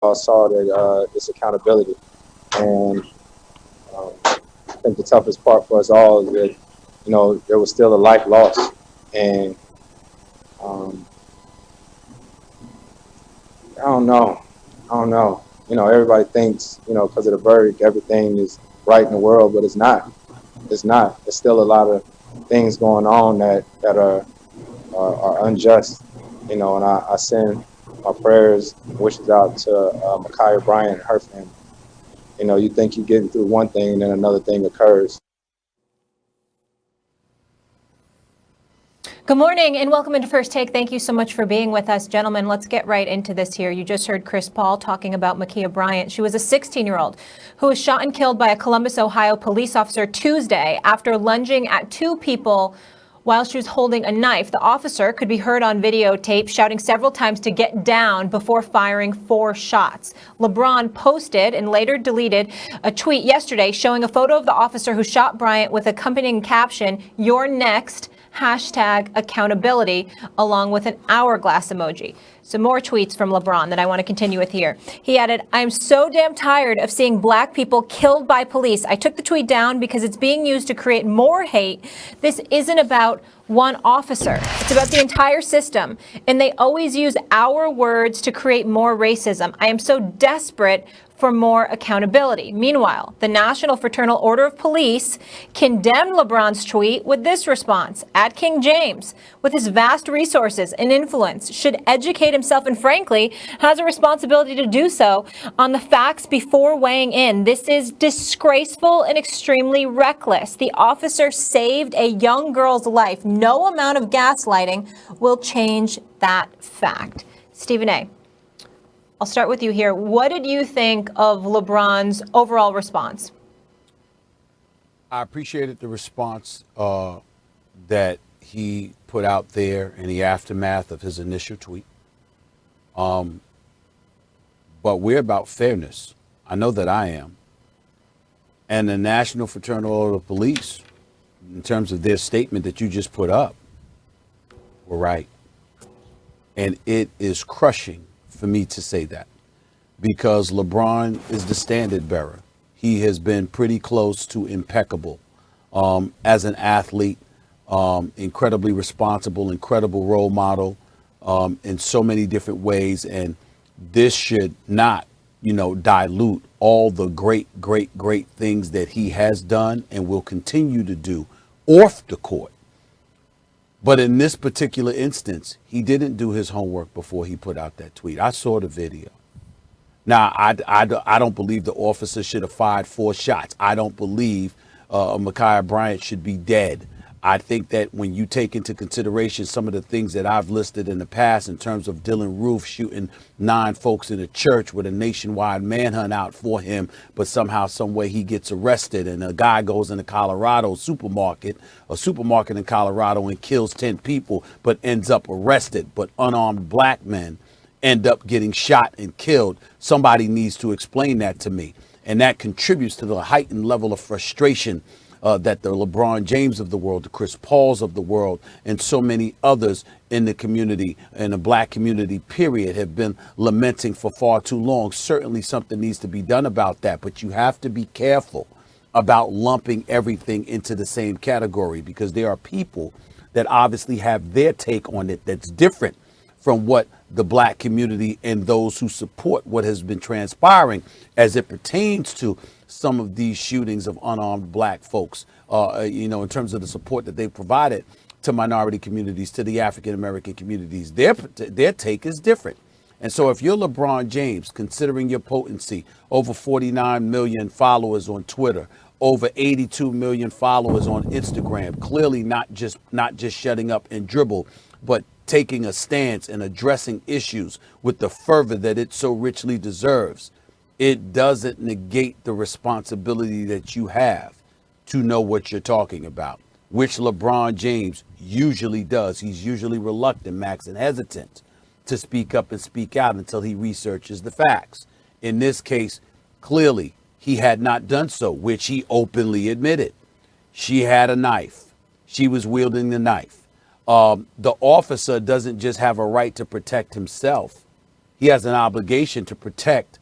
I saw that it's accountability, and I think the toughest part for us all is that there was still a life lost, and um, I don't know, I don't know. Everybody thinks because of the verdict everything is right in the world, but it's not. It's not. There's still a lot of things going on that are unjust. And I send my prayers, wishes out to Ma'Khia Bryant and her family. You think you're getting through one thing, and then another thing occurs. Good morning and welcome into First Take. Thank you so much for being with us, gentlemen. Let's get right into this here. You just heard Chris Paul talking about Ma'Khia Bryant. She was a 16-year-old who was shot and killed by a Columbus, Ohio police officer Tuesday after lunging at two people while she was holding a knife. The officer could be heard on videotape shouting several times to get down before firing 4 shots. LeBron posted and later deleted a tweet yesterday showing a photo of the officer who shot Bryant with accompanying caption, "You're next," #accountability, along with an hourglass emoji. Some more tweets from LeBron that I want to continue with here. He added, "I'm so damn tired of seeing black people killed by police. I took the tweet down because it's being used to create more hate. This isn't about one officer. It's about the entire system. And they always use our words to create more racism. I am so desperate for more accountability." Meanwhile, the National Fraternal Order of Police condemned LeBron's tweet with this response: "At King James, with his vast resources and influence, should educate himself and frankly has a responsibility to do so on the facts before weighing in. This is disgraceful and extremely reckless. The officer saved a young girl's life. No amount of gaslighting will change that fact." Stephen A., I'll start with you here. What did you think of LeBron's overall response? I appreciated the response that he put out there in the aftermath of his initial tweet. But we're about fairness. I know that I am. And the National Fraternal Order of Police, in terms of their statement that you just put up, were right. And it is crushing for me to say that, because LeBron is the standard bearer. He has been pretty close to impeccable as an athlete, incredibly responsible, incredible role model in so many different ways. And this should not, dilute all the great things that he has done and will continue to do off the court. But in this particular instance, he didn't do his homework before he put out that tweet. I saw the video. Now, I don't believe the officer should have fired 4 shots. I don't believe Ma'Khia Bryant should be dead. I think that when you take into consideration some of the things that I've listed in the past in terms of Dylan Roof shooting 9 folks in a church with a nationwide manhunt out for him, but somehow, some way he gets arrested, and a guy goes into a supermarket in Colorado and kills 10 people, but ends up arrested, but unarmed black men end up getting shot and killed. Somebody needs to explain that to me. And that contributes to the heightened level of frustration that the LeBron James of the world, the Chris Pauls of the world, and so many others in the community, in the black community, period, have been lamenting for far too long. Certainly something needs to be done about that, but you have to be careful about lumping everything into the same category, because there are people that obviously have their take on it that's different from what the black community and those who support what has been transpiring as it pertains to some of these shootings of unarmed black folks, in terms of the support that they've provided to minority communities, to the African-American communities. Their take is different. And so if you're LeBron James, considering your potency, over 49 million followers on Twitter, over 82 million followers on Instagram, clearly not just shutting up and dribble, but taking a stance and addressing issues with the fervor that it so richly deserves, it doesn't negate the responsibility that you have to know what you're talking about, which LeBron James usually does. He's usually reluctant, Max, and hesitant to speak up and speak out until he researches the facts. In this case, clearly he had not done so, which he openly admitted. She had a knife. She was wielding the knife. The officer doesn't just have a right to protect himself. he has an obligation to protect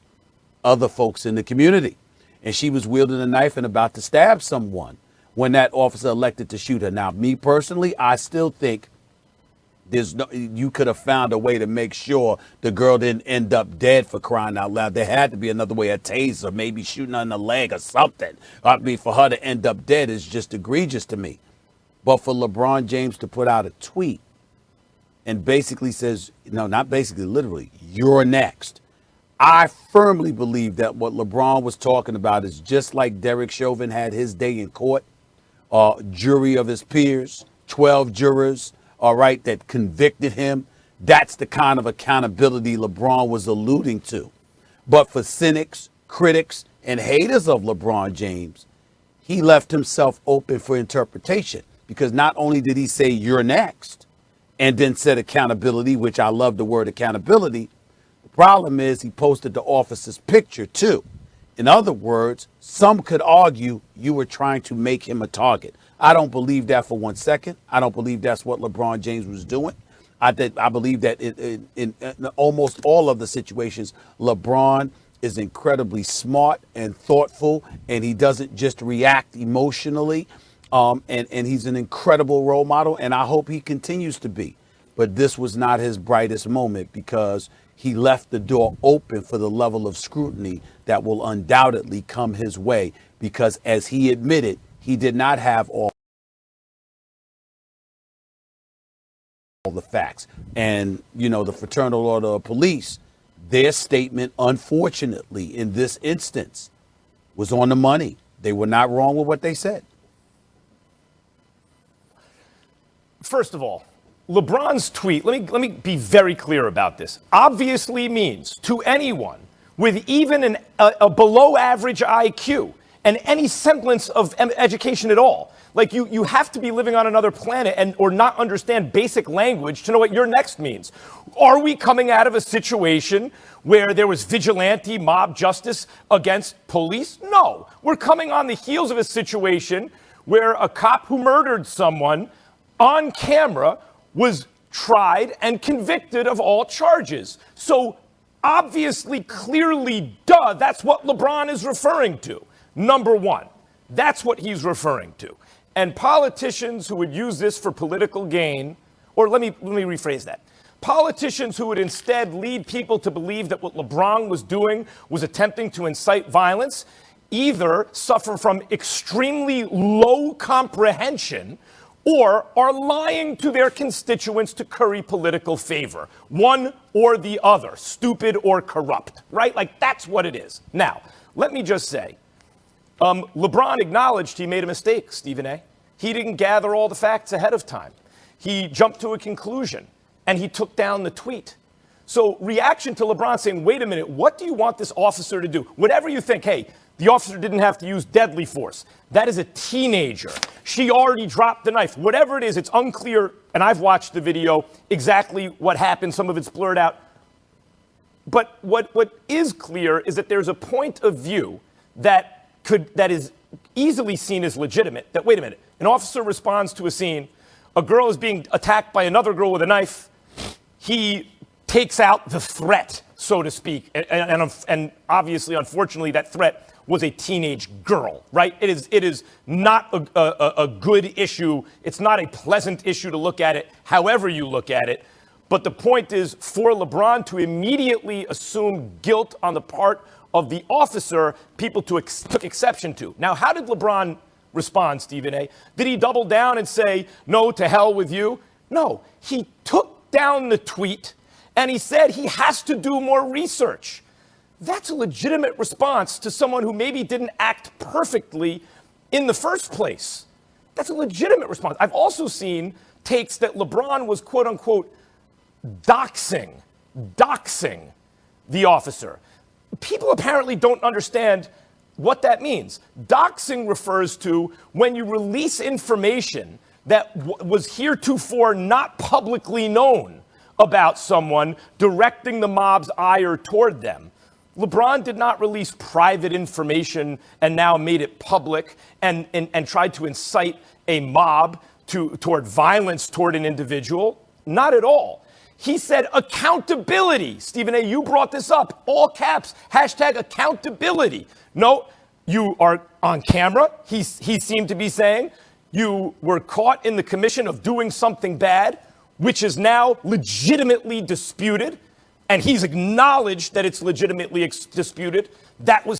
other folks in the community. And she was wielding a knife and about to stab someone when that officer elected to shoot her. Now, me personally, I still think you could have found a way to make sure the girl didn't end up dead, for crying out loud. There had to be another way, a taser, maybe shooting her in the leg or something. I mean, for her to end up dead is just egregious to me. But for LeBron James to put out a tweet and basically says, no, not basically, literally, you're next. I firmly believe that what LeBron was talking about is just like Derek Chauvin had his day in court, jury of his peers, 12 jurors, all right, that convicted him. That's the kind of accountability LeBron was alluding to. But for cynics, critics, and haters of LeBron James, he left himself open for interpretation, because not only did he say you're next and then said accountability, which I love the word accountability, the problem is he posted the officer's picture too. In other words, some could argue you were trying to make him a target. I don't believe that for 1 second. I don't believe that's what LeBron James was doing. I believe that in almost all of the situations, LeBron is incredibly smart and thoughtful, and he doesn't just react emotionally. And he's an incredible role model, and I hope he continues to be. But this was not his brightest moment, because he left the door open for the level of scrutiny that will undoubtedly come his way, because as he admitted, he did not have all the facts. And, you know, the Fraternal Order of Police, their statement, unfortunately, in this instance, was on the money. They were not wrong with what they said. First of all, LeBron's tweet, let me be very clear about this, obviously means to anyone with even a below average IQ and any semblance of education at all, like you have to be living on another planet or not understand basic language to know what your next means. Are we coming out of a situation where there was vigilante mob justice against police? No. We're coming on the heels of a situation where a cop who murdered someone on camera was tried and convicted of all charges. So obviously, clearly, that's what LeBron is referring to. Number one, that's what he's referring to. And politicians who would use this for political gain, or let me rephrase that. Politicians who would instead lead people to believe that what LeBron was doing was attempting to incite violence, either suffer from extremely low comprehension or are lying to their constituents to curry political favor. One or the other, stupid or corrupt, right? Like, that's what it is. Now, let me just say, LeBron acknowledged he made a mistake, Stephen A. He didn't gather all the facts ahead of time. He jumped to a conclusion, and he took down the tweet. So reaction to LeBron saying, wait a minute, what do you want this officer to do? Whatever you think, hey, the officer didn't have to use deadly force. That is a teenager. She already dropped the knife. Whatever it is, it's unclear, and I've watched the video, exactly what happened. Some of it's blurred out. But what is clear is that there's a point of view that is easily seen as legitimate. That, wait a minute, an officer responds to a scene, a girl is being attacked by another girl with a knife, he takes out the threat, so to speak, and obviously, unfortunately, that threat was a teenage girl, right? It is not a good issue. It's not a pleasant issue to look at it, however you look at it. But the point is, for LeBron to immediately assume guilt on the part of the officer, people took exception to. Now, how did LeBron respond, Stephen A? Did he double down and say, no, to hell with you? No, he took down the tweet and he said he has to do more research. That's a legitimate response to someone who maybe didn't act perfectly in the first place. That's a legitimate response. I've also seen takes that LeBron was, quote unquote, doxing the officer. People apparently don't understand what that means. Doxing refers to when you release information that was heretofore not publicly known about someone, directing the mob's ire toward them. LeBron did not release private information and now made it public and tried to incite a mob toward violence toward an individual. Not at all. He said accountability. Stephen A., you brought this up. All caps, hashtag accountability. No, you are on camera. He seemed to be saying you were caught in the commission of doing something bad, which is now legitimately disputed. And he's acknowledged that it's legitimately disputed. That was